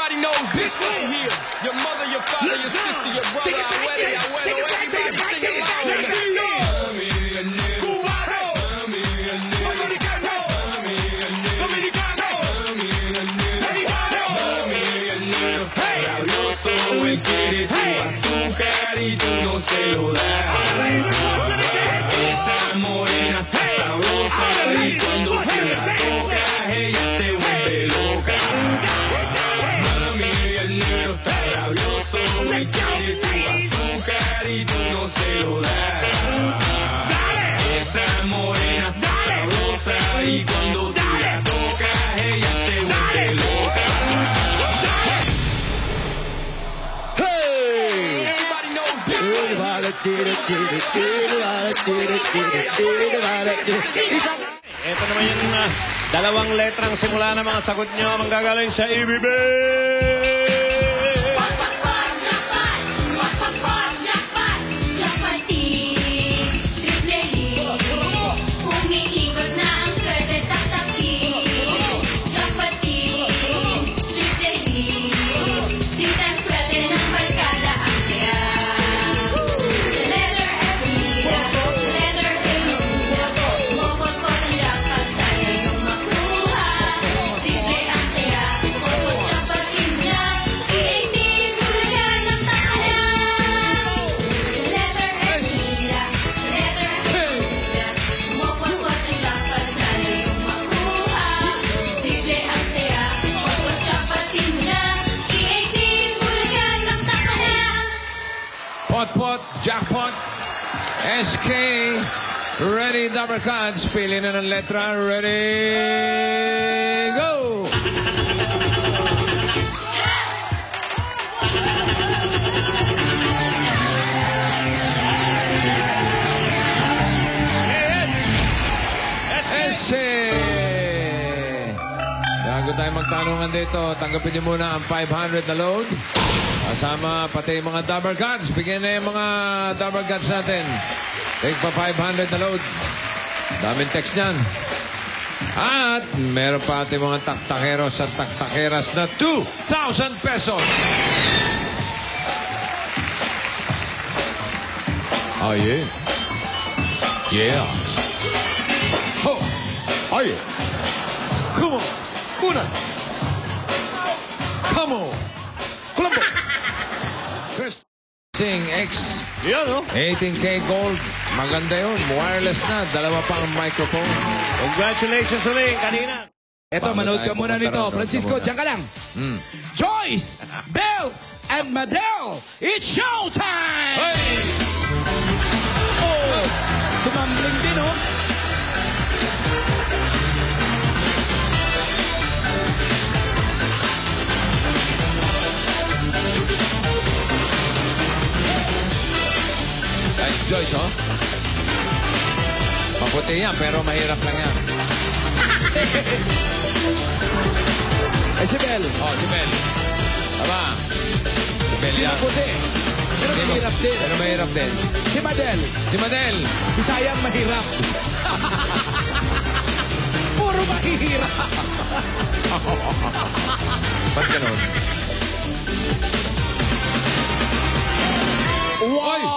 Everybody knows this right here. Your mother, your father, your sister, your brother, abuela, abuelo, everybody sing along. Él quiere tu azúcar y tú no se lo das. Esa morena está sabrosa y cuando tú la tocas ella se vuelve loca. Mami, el negro está rabioso y quiere tu azúcar y tú no se lo das. Esa morena está sabrosa y cuando tú la tocas ella se vuelve loca. Ito naman yung dalawang letrang simula ng mga sagot nyo manggagaling sa EBB. Pot, jackpot, SK, ready, double cards, pili na ng letra, ready, go! SK! Bago tayo magtanungan dito, tanggapin niyo muna ang 500 na load. Kasama pati yung mga double guns. Bigyan na yung mga double guns natin. Take pa 500 na load. Daming text niyan. At meron pa ating mga taktakeros at taktakeras na 2,000 pesos. Oh, yeah. Yeah. Ho. Oh, yeah. Come on. Una. Come on. Colombo. Sing X. Yan, no? 18K gold. Maganda yun. Wireless na. Dalawa pang microphone. Congratulations ulit kanina. Eto, manood ka muna nito. Francisco, dyan ka lang. Joyce, Belle, and Madel, it's showtime! Hey! Oh, tumambling din, oh. Joyce, oh. Maputi yan, pero mahirap lang yan. Si Belle. Oh, si Belle. Aba. Si Belle yan. Maputi. Pero mahirap din. Pero mahirap din. Si Madel. Si Madel. Bisayang mahirap. Puro mahihirap. Ba't ganun? Wow!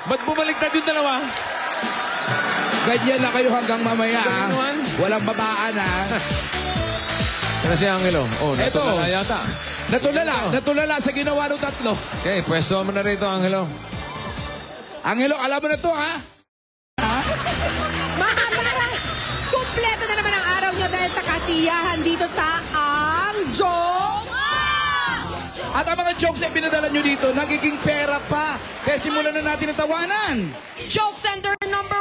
Ba't bumaliktad yung dalawa? Ganyan na kayo hanggang mamaya. Walang babaan, ha? Saan si Angelo? Oh, natulala yata. Natulala sa ginawa ng tatlo. Okay, pwesto mo na rito, Angelo. Angelo, alam mo na to, ha? Mga parang kumpleto na naman ang araw nyo dahil sa kasiyahan dito sa Ang Joke. At ang mga jokes na pinadala nyo dito, nagiging pera pa. Kaya simulan na natin ang tawanan. Joke Center number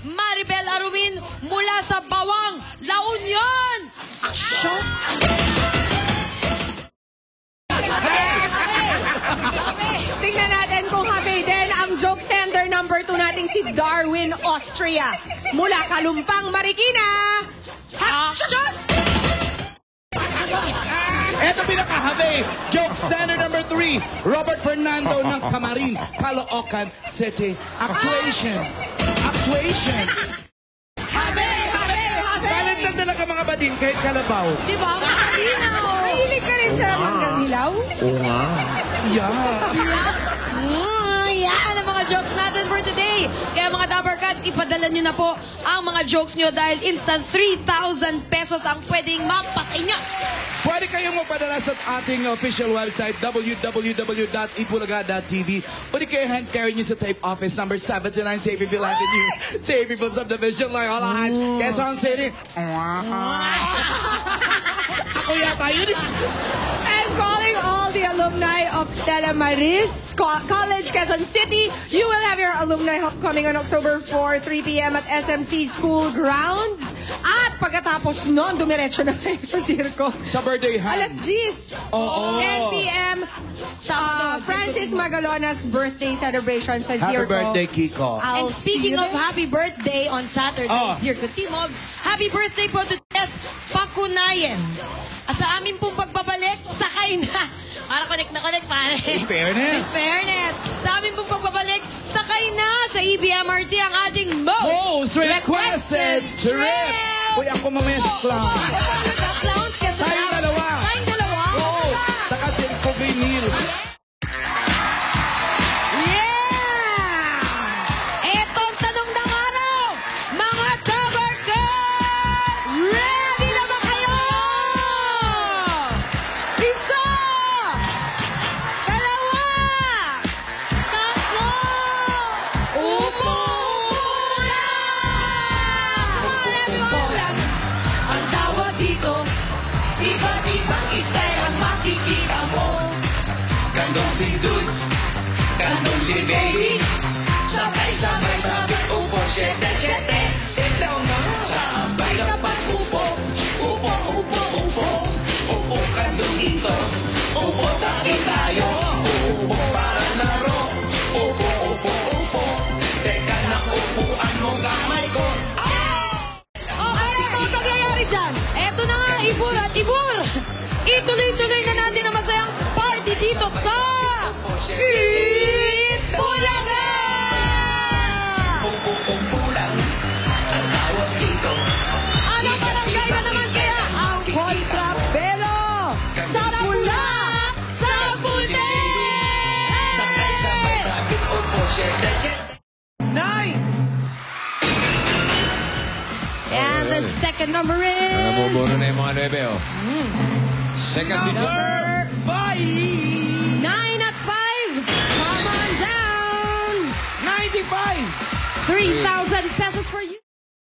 1, Maribel Arumin mula sa Bawang, La Union. Action! Tingnan natin kung happy din ang joke sender number 2 nating si Darwin, Austria. Mula Kalumpang, Marikina. Action! Eto pinakahabi, joke standard number 3, Robert Fernando ng Camarin, Caloocan City. Actuation. Happy! Talent na talaga mga din kahit kalabaw. Di ba? Makalinaw. Mahilig ka rin sa manggang hilaw? Oo nga. Yan ang mga jokes natin for today. Kaya mga Dabber Cats, ipadala nyo na po ang mga jokes nyo dahil instant 3,000 pesos ang pwedeng mapasa inyo. Pwede kayong magpadala sa ating official website, www.ipulaga.tv. Pwede kayo hand carry nyo sa tape office number 79, Saviorville Avenue, Saviorville Subdivision, Loyola Heights, Quezon City. Ako yata yun. And calling all the alumni of Stella Maris College, Quezon City, you will have your alumni homecoming on October 4, 3 p.m. at SMC School Grounds. At pagkatapos nun, dumiretso na kayo sa circo. Sa birthday hand. Alas 10. Oo. 10 p.m. Sabado, Francis Magalona's birthday celebration sa Happy Circo. birthday, Kiko. And speaking of happy birthday on Saturday, Circo Timog, happy birthday po to Tess Pakunayan. Sa amin pong pagbabalik, sakay na. Para connect na connect, pare. In fairness. Fairness. Sa amin pong pagbabalik, sakay na sa EBMRT ang ating Most requested trip. Uy, ako mamaya sa clown. Clowns, kasi Tayong dalawa. Tayong dalawa? Oo. Saka si Covinil. Yeah! Etong tanong ng araw, mga Dabber Cats! Ready na ba kayo? Isa! Dalawa! Tatlo! Upo! Ang tawag dito, iba't ibang style ang makikita mo. Gandong si Dude, gandong si Baby, sabay-sabay sabit upo, syete-syete. Sit down na, sabay sa pag-upo. Upo, upo, upo, upo gandong dito. Upo tabi tayo, upo para laro. Upo, upo, upo, teka na upuan mo gamay ko. Oh, ano ang pangyayari dyan? Eto na nga, Ibur at Ibur! Ituloy-tuloy na natin ang masayang party dito sa Itbulaga! Upo lang ang tawag dito. Ano barangay na naman kaya ang kontrabelo? Sa pula! Sa puti! Sabay-sabay sabit upo, syete-syete. And the second number is... Namumuro na yung mga 9, oh. Second digit. Number 5. 9 at 5. Come on down. 95. 3,000 pesos for you.